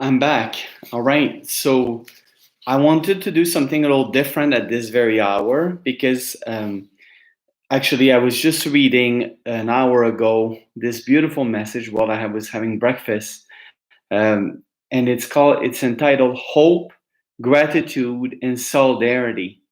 I'm back. All right. So I wanted to do something a little different at this very hour because actually I was just reading an hour ago this beautiful message while I was having breakfast. And it's entitled Hope, Gratitude, and Solidarity.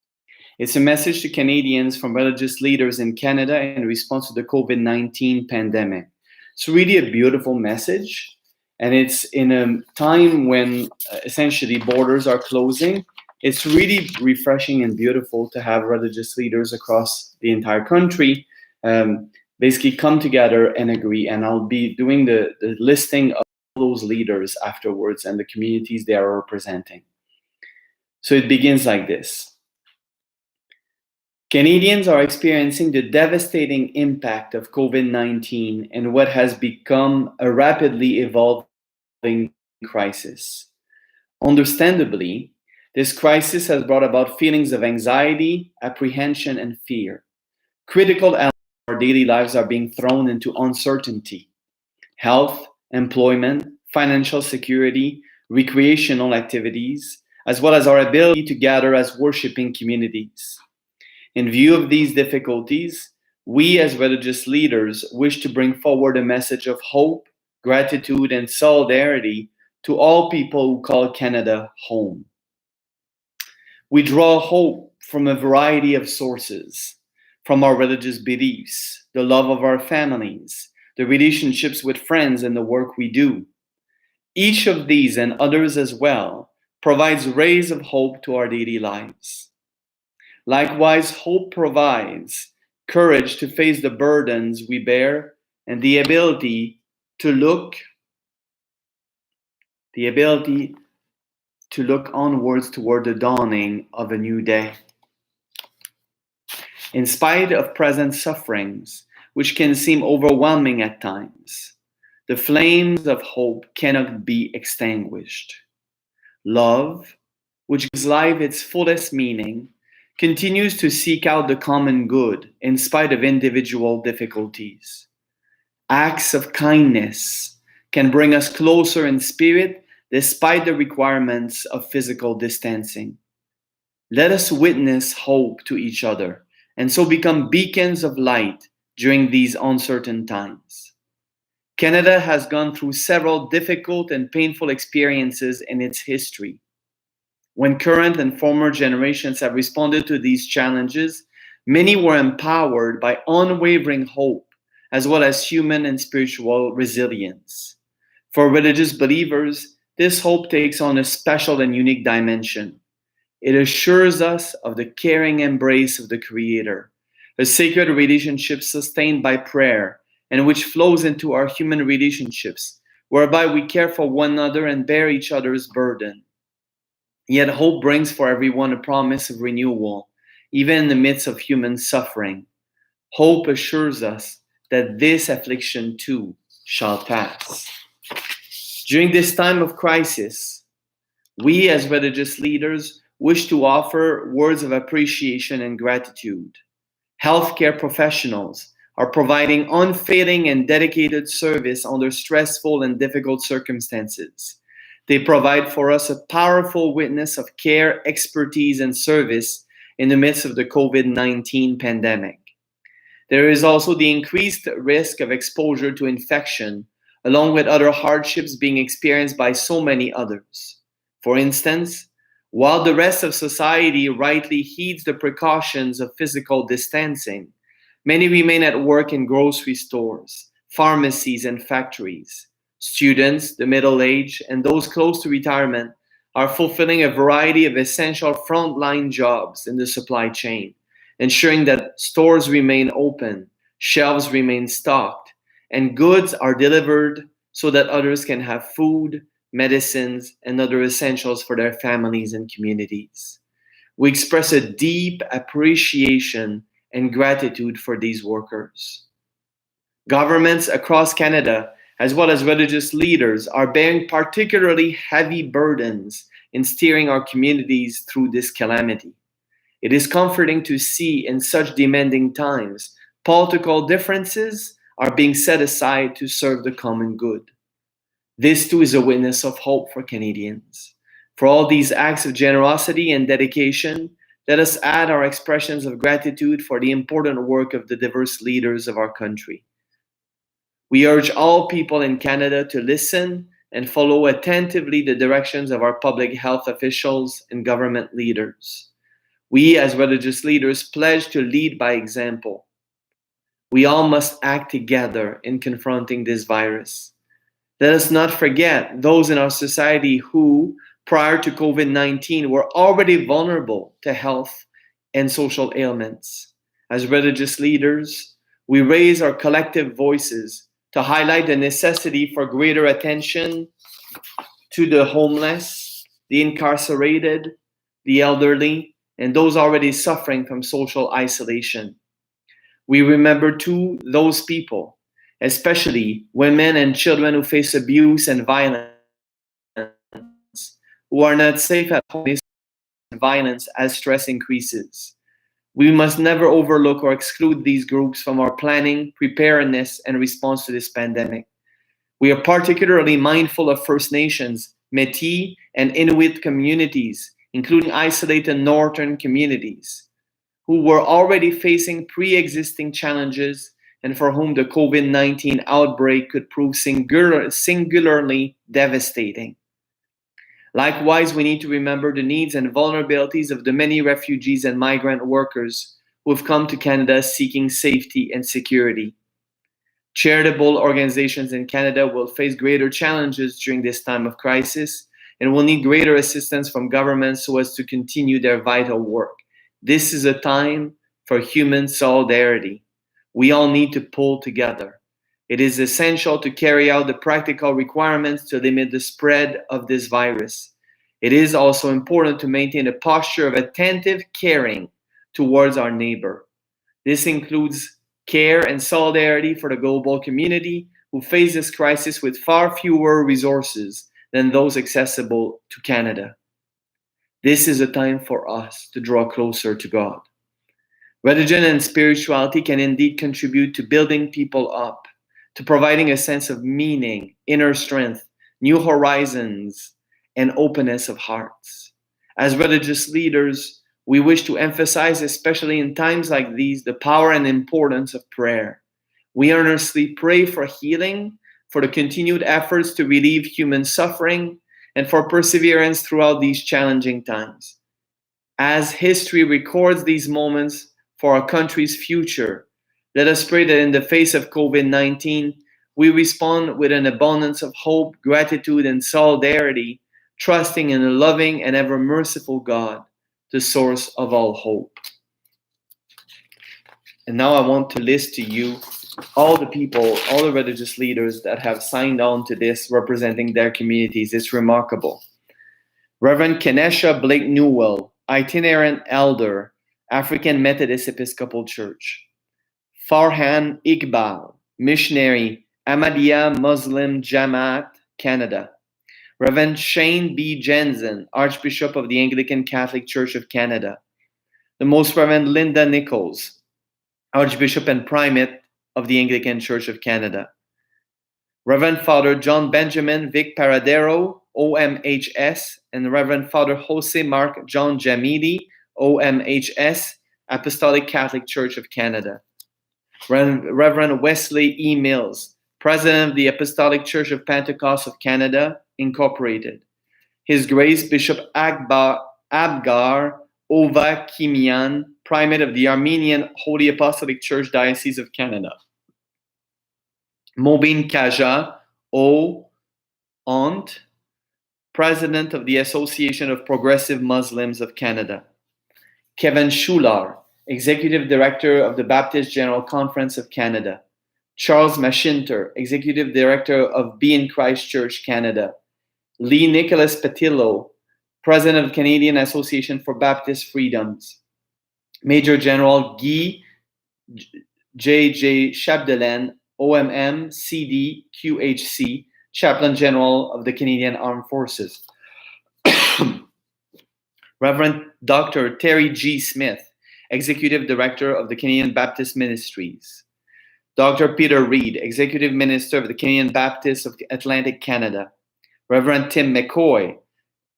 It's a message to Canadians from religious leaders in Canada in response to the COVID-19 pandemic. It's really a beautiful message, and it's in a time when essentially borders are closing. It's really refreshing and beautiful to have religious leaders across the entire country basically come together and agree. And I'll be doing the listing of those leaders afterwards and the communities they are representing. So it begins like this. Canadians are experiencing the devastating impact of COVID-19 and what has become a rapidly evolving crisis. Understandably, this crisis has brought about feelings of anxiety, apprehension, and fear. Critical elements of our daily lives are being thrown into uncertainty. Health, employment, financial security, recreational activities, as well as our ability to gather as worshiping communities. In view of these difficulties, we as religious leaders wish to bring forward a message of hope, gratitude, and solidarity to all people who call Canada home. We draw hope from a variety of sources, from our religious beliefs, the love of our families, the relationships with friends, and the work we do. Each of these and others as well provides rays of hope to our daily lives. Likewise, hope provides courage to face the burdens we bear and the ability to look onwards toward the dawning of a new day. In spite of present sufferings, which can seem overwhelming at times, the flames of hope cannot be extinguished. Love, which gives life its fullest meaning, continues to seek out the common good in spite of individual difficulties. Acts of kindness can bring us closer in spirit despite the requirements of physical distancing. Let us witness hope to each other and so become beacons of light during these uncertain times. Canada has gone through several difficult and painful experiences in its history. When current and former generations have responded to these challenges, many were empowered by unwavering hope, as well as human and spiritual resilience. For religious believers, this hope takes on a special and unique dimension. It assures us of the caring embrace of the Creator, a sacred relationship sustained by prayer and which flows into our human relationships, whereby we care for one another and bear each other's burden. Yet hope brings for everyone a promise of renewal, even in the midst of human suffering. Hope assures us that this affliction too shall pass. During this time of crisis, we as religious leaders wish to offer words of appreciation and gratitude. Healthcare professionals are providing unfailing and dedicated service under stressful and difficult circumstances. They provide for us a powerful witness of care, expertise, and service in the midst of the COVID-19 pandemic. There is also the increased risk of exposure to infection, along with other hardships being experienced by so many others. For instance, while the rest of society rightly heeds the precautions of physical distancing, many remain at work in grocery stores, pharmacies, and factories. Students, the middle-aged, and those close to retirement are fulfilling a variety of essential frontline jobs in the supply chain, ensuring that stores remain open, shelves remain stocked, and goods are delivered so that others can have food, medicines, and other essentials for their families and communities. We express a deep appreciation and gratitude for these workers. Governments across Canada, as well as religious leaders, are bearing particularly heavy burdens in steering our communities through this calamity. It is comforting to see in such demanding times, political differences are being set aside to serve the common good. This too is a witness of hope for Canadians. For all these acts of generosity and dedication, let us add our expressions of gratitude for the important work of the diverse leaders of our country. We urge all people in Canada to listen and follow attentively the directions of our public health officials and government leaders. We, as religious leaders, pledge to lead by example. We all must act together in confronting this virus. Let us not forget those in our society who, prior to COVID-19, were already vulnerable to health and social ailments. As religious leaders, we raise our collective voices to highlight the necessity for greater attention to the homeless, the incarcerated, the elderly, and those already suffering from social isolation. We remember too those people, especially women and children who face abuse and violence, who are not safe at home, violence as stress increases. We must never overlook or exclude these groups from our planning, preparedness, and response to this pandemic. We are particularly mindful of First Nations, Métis, and Inuit communities, including isolated northern communities, who were already facing pre-existing challenges and for whom the COVID-19 outbreak could prove singularly devastating. Likewise, we need to remember the needs and vulnerabilities of the many refugees and migrant workers who have come to Canada seeking safety and security. Charitable organizations in Canada will face greater challenges during this time of crisis and will need greater assistance from governments so as to continue their vital work. This is a time for human solidarity. We all need to pull together. It is essential to carry out the practical requirements to limit the spread of this virus. It is also important to maintain a posture of attentive caring towards our neighbor. This includes care and solidarity for the global community who face this crisis with far fewer resources than those accessible to Canada. This is a time for us to draw closer to God. Religion and spirituality can indeed contribute to building people up, to providing a sense of meaning, inner strength, new horizons, and openness of hearts. As religious leaders, we wish to emphasize, especially in times like these, the power and importance of prayer. We earnestly pray for healing, for the continued efforts to relieve human suffering, and for perseverance throughout these challenging times. As history records these moments for our country's future, let us pray that in the face of COVID-19, we respond with an abundance of hope, gratitude, and solidarity, trusting in a loving and ever merciful God, the source of all hope. And now I want to list to you all the people, all the religious leaders that have signed on to this representing their communities. It's remarkable. Reverend Kenesha Blake Newell, itinerant elder, African Methodist Episcopal Church. Farhan Iqbal, missionary, Ahmadiyya Muslim Jamaat, Canada. Reverend Shane B. Jensen, Archbishop of the Anglican Catholic Church of Canada. The Most Reverend Linda Nichols, Archbishop and Primate of the Anglican Church of Canada. Reverend Father John Benjamin Vic Paradero, OMHS, and Reverend Father Jose Mark John Jamili, OMHS, Apostolic Catholic Church of Canada. Reverend Wesley E. Mills, President of the Apostolic Church of Pentecost of Canada, Incorporated. His Grace Bishop Abgar Ova Kimian, Primate of the Armenian Holy Apostolic Church Diocese of Canada. Mobin Kaja O. Ont, President of the Association of Progressive Muslims of Canada. Kevin Schular, Executive Director of the Baptist General Conference of Canada. Charles Machinter, Executive Director of Be in Christ Church Canada. Lee Nicholas Petillo, President of Canadian Association for Baptist Freedoms. Major General Guy J.J. Chapdelaine, OMM, CD, QHC, Chaplain General of the Canadian Armed Forces. Reverend Dr. Terry G. Smith, Executive Director of the Canadian Baptist Ministries. Dr. Peter Reid, Executive Minister of the Canadian Baptists of Atlantic Canada. Reverend Tim McCoy,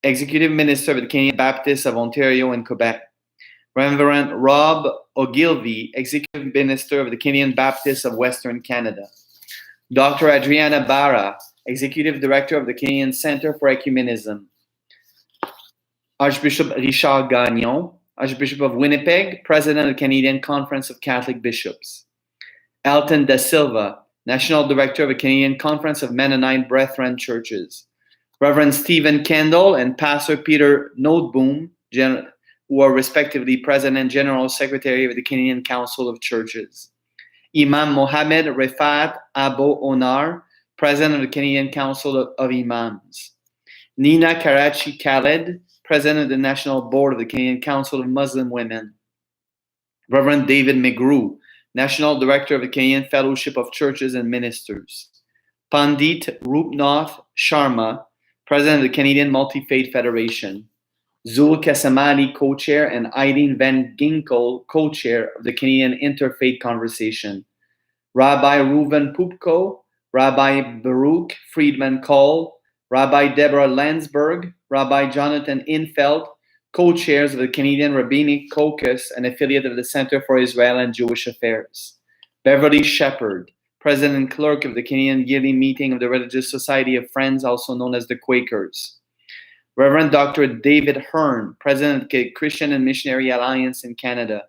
Executive Minister of the Canadian Baptists of Ontario and Quebec. Reverend Rob Ogilvie, Executive Minister of the Canadian Baptists of Western Canada. Dr. Adriana Barra, Executive Director of the Canadian Centre for Ecumenism. Archbishop Richard Gagnon, Archbishop of Winnipeg, President of the Canadian Conference of Catholic Bishops. Elton Da Silva, National Director of the Canadian Conference of Mennonite Brethren Churches. Reverend Stephen Kendall and Pastor Peter Noteboom, who are respectively President and General Secretary of the Canadian Council of Churches. Imam Mohamed Refat Abo Onar, President of the Canadian Council of Imams. Nina Karachi Khaled, President of the National Board of the Canadian Council of Muslim Women. Reverend David McGrew, National Director of the Canadian Fellowship of Churches and Ministers. Pandit Roopnath Sharma, President of the Canadian Multifaith Federation. Zul Kasamali, Co-Chair, and Eileen Van Ginkel, Co-Chair of the Canadian Interfaith Conversation. Rabbi Reuven Pupko, Rabbi Baruch Friedman Cole, Rabbi Deborah Landsberg, Rabbi Jonathan Infeld, co-chairs of the Canadian Rabbinic Caucus, an affiliate of the Center for Israel and Jewish Affairs. Beverly Shepherd, President and Clerk of the Canadian Yearly Meeting of the Religious Society of Friends, also known as the Quakers. Reverend Dr. David Hearn, President of the Christian and Missionary Alliance in Canada.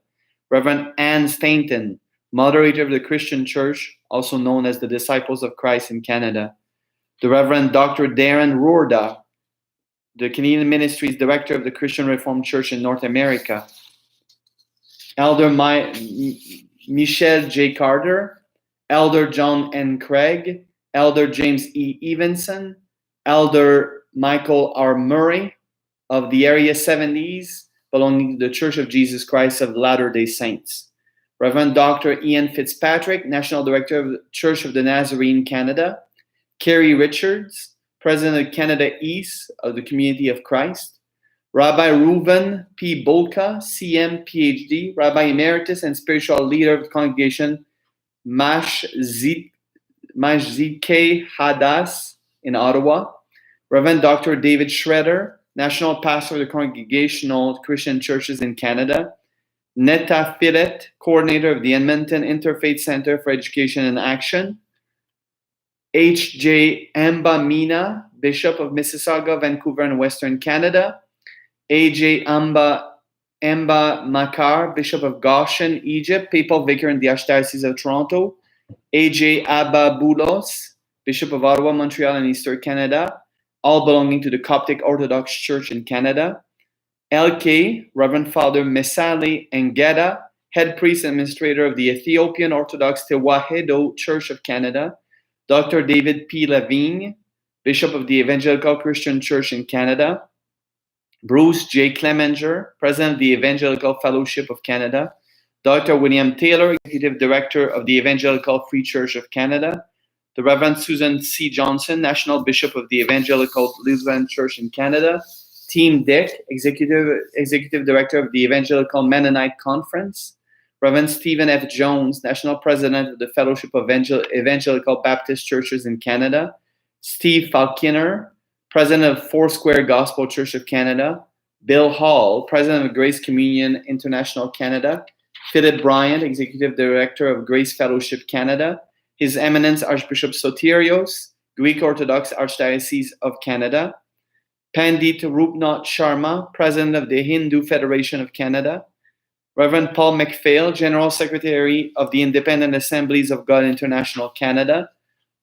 Reverend Anne Stainton, Moderator of the Christian Church, also known as the Disciples of Christ in Canada. The Reverend Dr. Darren Roorda, the Canadian Ministries Director of the Christian Reformed Church in North America. Elder Michelle J. Carter, Elder John N. Craig, Elder James E. Evenson, Elder Michael R. Murray of the Area 70s, belonging to the Church of Jesus Christ of Latter-day Saints. Reverend Dr. Ian Fitzpatrick, National Director of the Church of the Nazarene, Canada. Kerry Richards, President of Canada East of the Community of Christ. Rabbi Reuven P. Bolka, CM, PhD, Rabbi Emeritus and Spiritual Leader of the Congregation Mashzike Hadas in Ottawa. Reverend Dr. David Schroeder, National Pastor of the Congregational Christian Churches in Canada. Netta Fillet, Coordinator of the Edmonton Interfaith Centre for Education and Action. H.J. Amba Mina, Bishop of Mississauga, Vancouver, and Western Canada. A.J. Amba Makar, Bishop of Goshen, Egypt, Papal Vicar in the Archdiocese of Toronto. A.J. Abba Boulos, Bishop of Ottawa, Montreal, and Eastern Canada, all belonging to the Coptic Orthodox Church in Canada. L.K., Reverend Father Mesale Engeda, Head Priest and Administrator of the Ethiopian Orthodox Tewahedo Church of Canada. Dr. David P. Lavigne, Bishop of the Evangelical Christian Church in Canada. Bruce J. Clemenger, President of the Evangelical Fellowship of Canada. Dr. William Taylor, Executive Director of the Evangelical Free Church of Canada. The Reverend Susan C. Johnson, National Bishop of the Evangelical Lutheran Church in Canada. Team Dick, Executive Director of the Evangelical Mennonite Conference. Reverend Stephen F. Jones, National President of the Fellowship of Evangelical Baptist Churches in Canada. Steve Falkiner, President of Foursquare Gospel Church of Canada. Bill Hall, President of Grace Communion International Canada. Philip Bryant, Executive Director of Grace Fellowship Canada. His Eminence Archbishop Sotirios, Greek Orthodox Archdiocese of Canada. Pandit Roopnath Sharma, President of the Hindu Federation of Canada. Reverend Paul McPhail, General Secretary of the Independent Assemblies of God International Canada.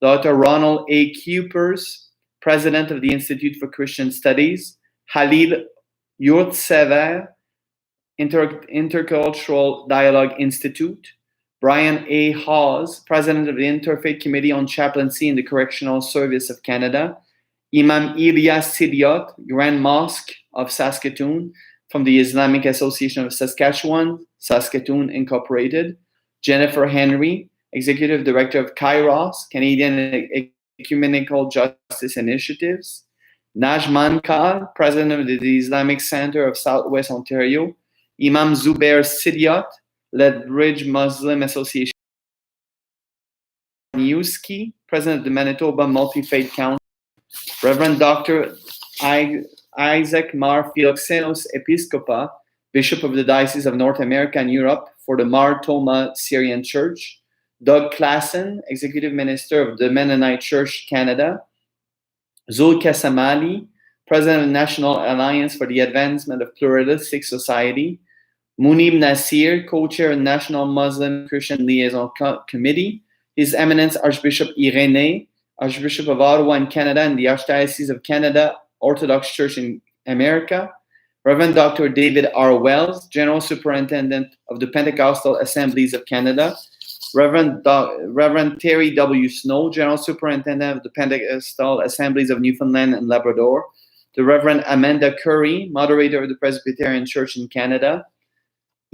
Dr. Ronald A. Cupers, President of the Institute for Christian Studies. Halil Yurtsever, Intercultural Dialogue Institute. Brian A. Hawes, President of the Interfaith Committee on Chaplaincy in the Correctional Service of Canada. Imam Ilyas Sidiot, Grand Mosque of Saskatoon, from the Islamic Association of Saskatchewan, Saskatoon Incorporated. Jennifer Henry, Executive Director of KAIROS, Canadian Ecumenical Justice Initiatives. Najman Khan, President of the Islamic Centre of Southwest Ontario. Imam Zubair Sidiot, Lethbridge Muslim Association Barniewski, President of the Manitoba Multifaith Council, Reverend Dr. Isaac Mar Philoxenos Episcopa, Bishop of the Diocese of North America and Europe for the Mar Thoma Syrian Church, Doug Klassen, Executive Minister of the Mennonite Church Canada, Zul Kasamali, President of the National Alliance for the Advancement of Pluralistic Society, Munib Nasir, Co-Chair of the National Muslim Christian Liaison Committee, His Eminence Archbishop Irénée, Archbishop of Ottawa in Canada and the Archdiocese of Canada Orthodox Church in America, Reverend Dr. David R. Wells, General Superintendent of the Pentecostal Assemblies of Canada, Reverend Terry W. Snow, General Superintendent of the Pentecostal Assemblies of Newfoundland and Labrador, the Reverend Amanda Curry, Moderator of the Presbyterian Church in Canada,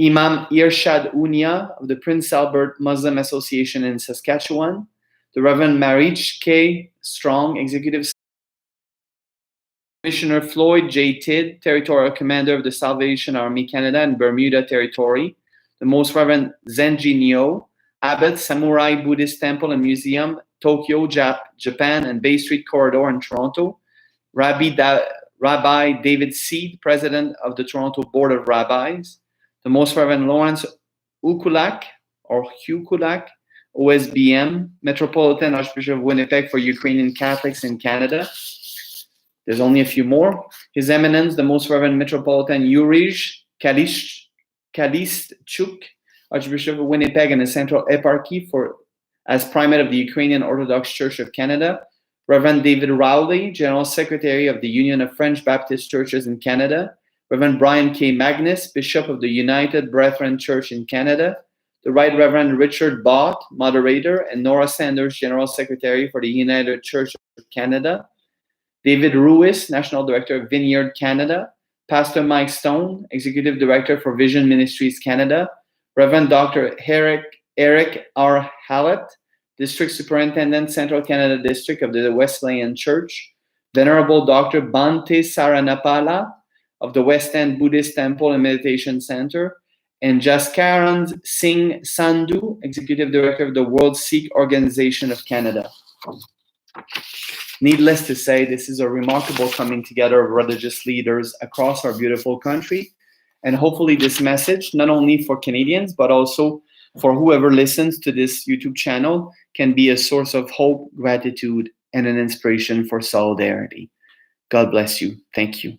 Imam Irshad Unia of the Prince Albert Muslim Association in Saskatchewan, the Reverend Marich K. Strong, Executive Commissioner Floyd J. Tidd, Territorial Commander of the Salvation Army Canada and Bermuda Territory, the Most Reverend Zenji Nyo, Abbot, Samurai Buddhist Temple and Museum, Tokyo, Japan, and Bay Street Corridor in Toronto, Rabbi David Seed, President of the Toronto Board of Rabbis, the Most Reverend Lawrence Ukulak, or Hukulak, OSBM, Metropolitan Archbishop of Winnipeg for Ukrainian Catholics in Canada. There's only a few more. His Eminence, the Most Reverend Metropolitan Yurij Kalistchuk, Archbishop of Winnipeg and the Central Eparchy as Primate of the Ukrainian Orthodox Church of Canada, Reverend David Rowley, General Secretary of the Union of French Baptist Churches in Canada, Reverend Brian K. Magnus, Bishop of the United Brethren Church in Canada, the Right Reverend Richard Bott, Moderator, and Nora Sanders, General Secretary for the United Church of Canada, David Ruiz, National Director of Vineyard Canada, Pastor Mike Stone, Executive Director for Vision Ministries Canada, Reverend Dr. Eric R. Hallett, District Superintendent, Central Canada District of the Wesleyan Church, Venerable Dr. Bhante Saranapala of the West End Buddhist Temple and Meditation Center, and Jaskaran Singh Sandhu, Executive Director of the World Sikh Organization of Canada. Needless to say, this is a remarkable coming together of religious leaders across our beautiful country. And hopefully this message, not only for Canadians, but also for whoever listens to this YouTube channel, can be a source of hope, gratitude, and an inspiration for solidarity. God bless you. Thank you.